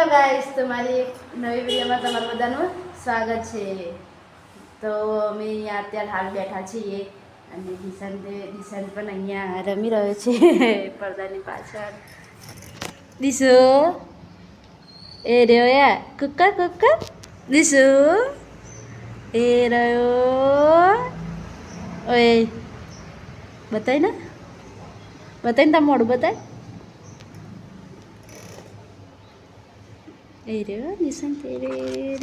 Hello guys, તમારી એક નવી વિડીયોમાં તમારું બધાનું સ્વાગત છે. તો અમે અહીંયા અત્યારે હાલ બેઠા છીએ અને દિશાંત પણ અહીંયા રમી રહ્યો છે પડદાની પાછળ. દિશુ એ રહ્યો યાર, કુક્કા કુક્કા. દિશુ એ રહ્યો. ઓય બતાય ને, બતાય ને તાર મોઢું બતાય. એ રે દિશાંત રે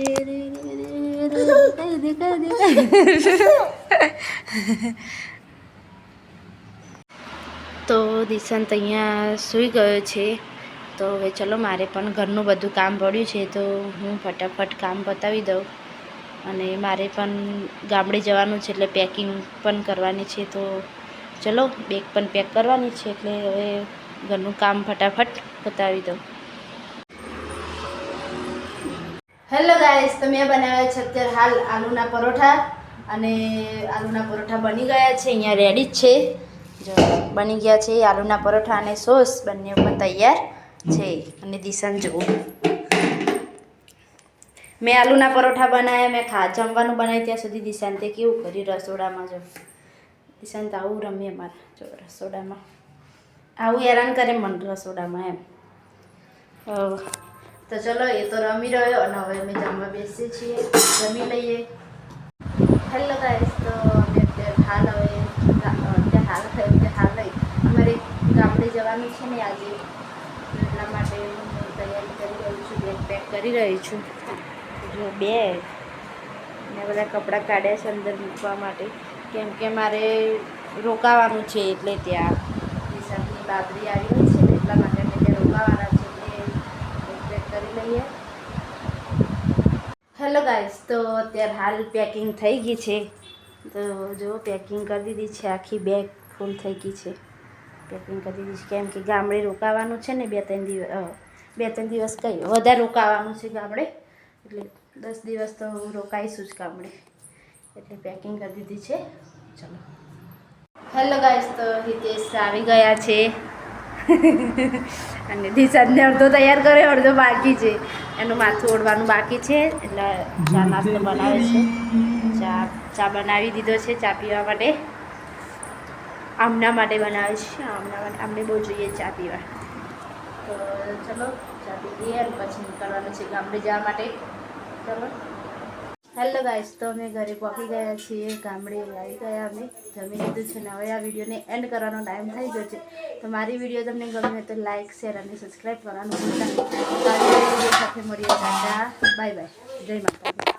રે રે તો દિશાંત અહીંયા સૂઈ ગયો છે. તો હવે ચલો, મારે પણ ઘરનું બધું કામ પડ્યું છે તો હું ફટાફટ કામ પતાવી દઉં. અને મારે પણ ગામડે જવાનું છે એટલે પેકિંગ પણ કરવાની છે. તો ચલો, બેગ પણ પેક કરવાની છે એટલે હવે ઘરનું કામ ફટાફટ પતાવી દઉં. હેલો ગાઈસ, તો મેં બનાવ્યા છે અત્યારે હાલ આલુના પરોઠા. અને આલુના પરોઠા બની ગયા છે, અહીંયા રેડી જ છે. જો બની ગયા છે આલુના પરોઠા અને સોસ બંને પણ તૈયાર છે. અને દિશાંત જુઓ, મેં આલુના પરોઠા બનાવ્યા, મેં જમવાનું બનાવ્યું ત્યાં સુધી દિશાંતે કેવું કર્યું રસોડામાં. જો દિશાંત આવું રમે અમારા, જો રસોડામાં આવું હેરાન કરે મને રસોડામાં એમ. તો ચલો, એ તો રમી રહ્યો અને હવે અમે જમવા બેસીએ છીએ, જમી લઈએ. હેલો ગાઈસ, તો અમે અત્યારે હાલ અમારે ગામડે જવાનું છે ને આજે, એટલા માટે હું તૈયારી કરી રહી છું, બેગ પેક કરી રહી છું. જો બેગ ને બધા કપડાં કાઢ્યા છે અંદર મૂકવા માટે, કેમ કે મારે રોકાવાનું છે એટલે ત્યાં દિશાંતની બાબરી આવી રહી છે ને એટલા માટે અમે ત્યાં રોકાવાના છે. કરી લઈએ. હેલો ગાઈસ, તો અત્યારે હાલ પેકિંગ થઈ ગઈ છે. તો જો પેકિંગ કરી દીધી છે, આખી બેગ ફૂલ થઈ ગઈ છે. પેકિંગ કરી દીધી છે કેમ કે ગામડે રોકાવાનું છે ને 2-3 દિવસ કઈ વધારે રોકાવાનું છે ગામડે, એટલે 10 દિવસ તો રોકાઈશું જ ગામડે, એટલે પેકિંગ કરી દીધી છે. ચલો હેલો ગાઈસ, તો હિતેશ આવી ગયા છે અને દિશાંતને અડધો તૈયાર કરે, અડધો બાકી છે. એનું માથું ઓળવાનું બાકી છે એટલે ચા નાસ્તો બનાવે છે. ચા બનાવી દીધો છે, ચા પીવા માટે. આમના માટે બનાવે છે, આમના માટે. આમને બહુ જોઈએ ચા પીવા. તો ચલો ચા પી લઈએ અને પછી નીકળવાનું છે ગામડે જવા માટે. ચલો હેલો ગાઈસ, તો અમે ઘરે પહોંચી ગયા છીએ, ગામડે આવી ગયા. અમે જમી લીધું છે ને હવે આ વિડીયોને એન્ડ કરવાનો ટાઈમ થઈ ગયો છે. તો મારી વિડીયો તમને ગમે તો લાઇક, શેર અને સબસ્ક્રાઈબ કરવાનું ભૂલતા નહીં. સાથે મળીએ. ટાટા, બાય બાય, જય માતા.